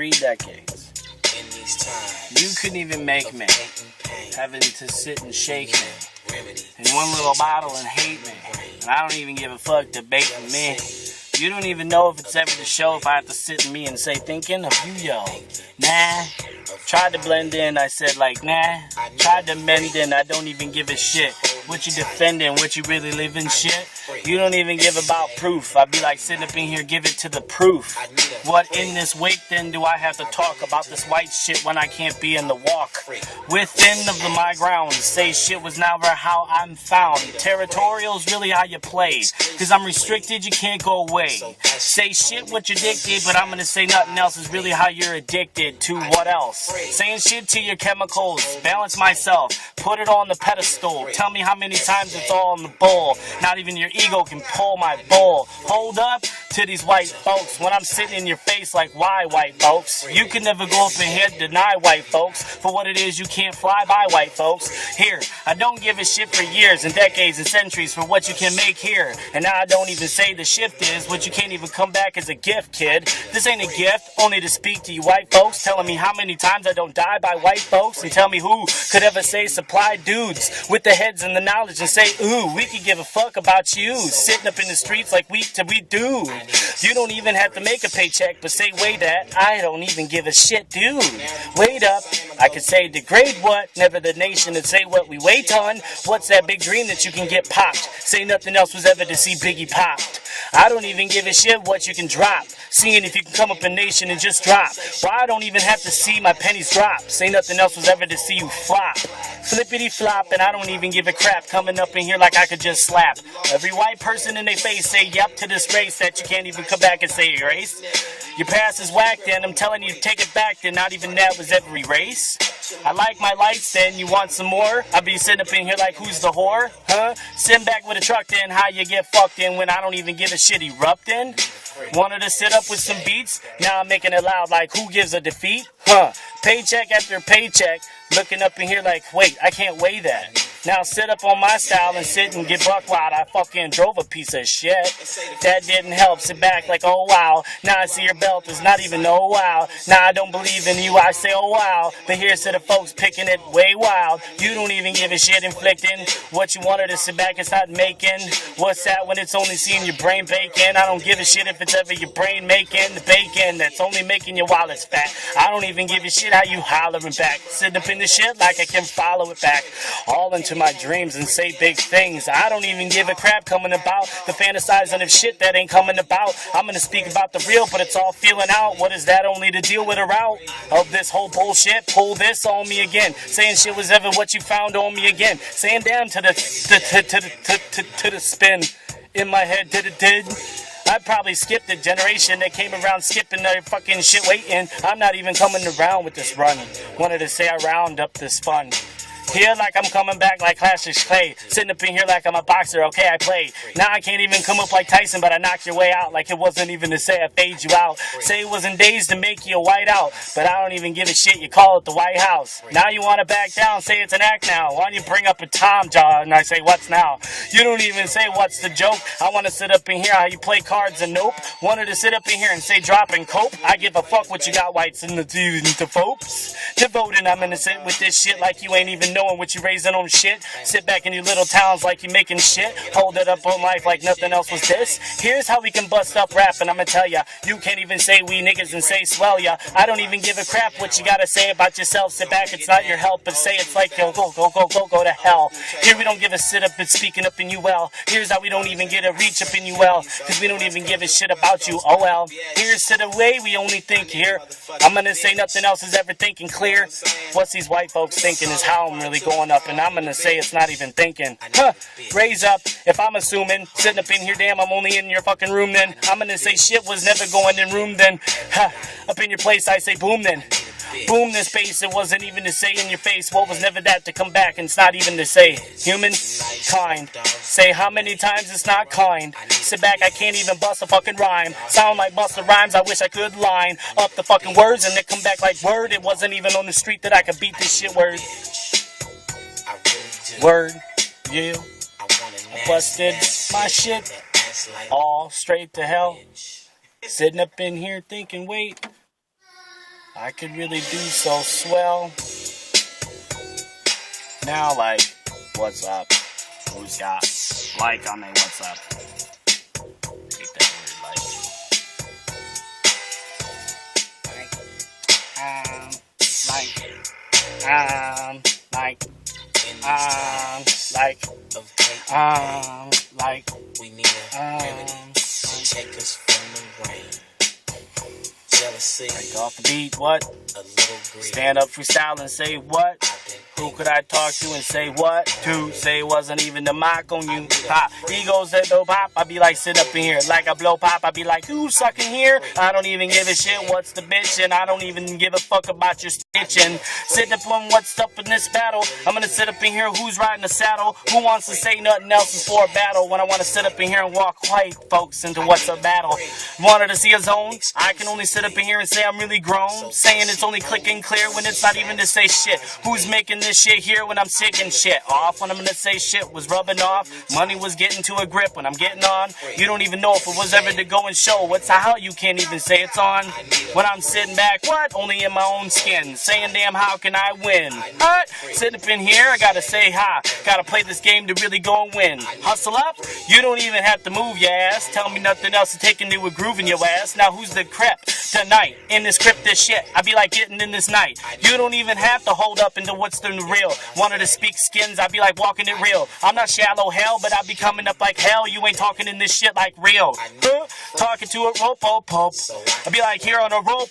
3 decades. You couldn't even make me, having to sit and shake me in one little bottle and hate me. And I don't even give a fuck debating me. You don't even know if it's ever the show if I have to sit in me and say, thinking of you, yo. Nah. Tried to blend in, I said like, nah. Tried to mend in, I don't even give a shit. What you defending, what you really living shit? You don't even give about proof. I'd be like sitting up in here, give it to the proof. What in this wake then do I have to talk about this white shit when I can't be in the walk? Within of my grounds, say shit was never how I'm found. Territorial's really how you play. Cause I'm restricted, you can't go away. Say shit what you dictate, but I'm gonna say nothing else is really how you're addicted to what else? Saying shit to your chemicals, balance myself, put it on the pedestal. Tell me how many times it's all in the bowl. Not even your ego can pull my bowl. Hold up to these white folks when I'm sitting in your face like, why white folks? You can never go up in here and deny white folks for what it is you can't fly by white folks. Here, I don't give a shit for years and decades and centuries for what you can make here. And now I don't even say the shift is what you can't even come back as a gift, kid. This ain't a gift, only to speak to you white folks, telling me how many times I don't die by white folks, and tell me who could ever say supply dudes with the heads and the knowledge and say, ooh, we could give a fuck about you, sitting up in the streets like we do. You don't even have to make a paycheck, but say, wait that, I don't even give a shit, dude. Wait up, I could say degrade what, never the nation, and say what we wait on. What's that big dream that you can get popped? Say nothing else was ever to see Biggie popped. I don't even give a shit what you can drop. Seeing if you can come up a nation and just drop. Why I don't even have to see my pennies drop. Say nothing else was ever to see you flop. Flippity flop, and I don't even give a crap. Coming up in here like I could just slap every white person in their face. Say yep to this race that you can't even come back and say race. Your past is whacked, then I'm telling you to take it back. Then not even that was every race. I like my lights, then you want some more? I be sitting up in here like, who's the whore? Huh? Sitting back with a truck, then how you get fucked in when I don't even give a shit erupting? Wanted to sit up with some beats? Now I'm making it loud like, who gives a defeat? Huh? Paycheck after paycheck, looking up in here like, wait, I can't weigh that. Now sit up on my style and sit and get buck wild. I fucking drove a piece of shit. That didn't help. Sit back like, oh wow. Now I see your belt is not even oh wow. Now I don't believe in you. I say oh wow. But here's to the folks picking it way wild. You don't even give a shit inflicting what you wanted to sit back and start making. What's that when it's only seeing your brain bacon? I don't give a shit if it's ever your brain making the bacon that's only making your wallets fat. I don't even give a shit how you hollering back. Sitting up in the shit like I can follow it back. All into my dreams and say big things. I don't even give a crap coming about the fantasizing of shit that ain't coming about. I'm gonna speak about the real, but it's all feeling out. What is that only to deal with a route of this whole bullshit? Pull this on me again. Saying shit was ever what you found on me again. Saying damn to the spin in my head did. I probably skipped a generation that came around skipping their fucking shit waiting. I'm not even coming around with this run. Wanted to say I round up this fun. Here like I'm coming back like Classic Clay. Sitting up in here like I'm a boxer, okay, I play. Now I can't even come up like Tyson, but I knocked your way out like it wasn't even to say I fade you out. Say it wasn't days to make you white out, but I don't even give a shit, you call it the White House. Now you want to back down, say it's an act now. Why don't you bring up a Tom Jaw and I say what's now? You don't even say what's the joke. I want to sit up in here how you play cards and nope. Wanted to sit up in here and say drop and cope. I give a fuck what you got whites in the folks. Devoted, I'm gonna sit with this shit like you ain't even knowing what you raising on shit. Sit back in your little towns like you making shit. Hold it up on life like nothing else was this. Here's how we can bust up rap, and I'ma tell ya, you can't even say we niggas and say swell ya. I don't even give a crap what you gotta say about yourself. Sit back, it's not your help, but say it's like yo, go to hell. Here we don't give a sit up and speaking up in you well. Here's how we don't even get a reach up in you well, cause we don't even give a shit about you. Oh well. Here's to the way we only think here. I'm gonna say nothing else is ever thinking clear. What's these white folks thinking is how I'm really going up, and I'm gonna say it's not even thinking. Huh, raise up, if I'm assuming, sitting up in here, damn, I'm only in your fucking room then. I'm gonna say shit was never going in room then. Huh, up in your place, I say boom then. Boom this space, it wasn't even to say in your face. What was never that to come back, and it's not even to say human kind. Say how many times it's not kind. Sit back, I can't even bust a fucking rhyme. Sound like Busta Rhymes, I wish I could line up the fucking words and they come back like word. It wasn't even on the street that I could beat this shit word. Word, yeah. I busted my shit all straight to hell. Sitting up in here thinking, wait. I could really do so swell. Now, like, what's up? Who's got like on me? What's up? Hate that word, like. We need a remedy to check us from the rain. Jealousy. Break off the beat, what? A little greed. Stand up freestyle and say what? Who could I talk to and say what? To say it wasn't even the mock on you. Ha, egos that don't pop. I be like sit up in here like I blow pop. I be like who sucking here? I don't even give a shit. What's the bitch? And I don't even give a fuck about your stitching. Sitting up on what's up in this battle. I'm gonna sit up in here. Who's riding the saddle? Who wants to say nothing else before a battle? When I want to sit up in here and walk white folks into what's a battle. Wanted to see a zone? I can only sit up in here and say I'm really grown. Saying it's only clicking clear when it's not even to say shit. Who's making this shit here when I'm sick and shit off? When I'm gonna say shit was rubbing off. Money was getting to a grip when I'm getting on. You don't even know if it was ever to go and show. What's the hell? You can't even say it's on. When I'm sitting back, what? Only in my own skin. Saying damn, how can I win? What? Sitting up in here, I gotta say hi. Gotta play this game to really go and win. Hustle up? You don't even have to move your ass. Tell me nothing else to take into a groove in your ass. Now who's the crep tonight? In this script, this shit. I be like getting in this night. You don't even have to hold up into what's the real. Wanted to speak skins, I be like walking it real. I'm not shallow hell, but I be coming up like hell. You ain't talking in this shit like real. Talking to a rope, I be like here on a rope.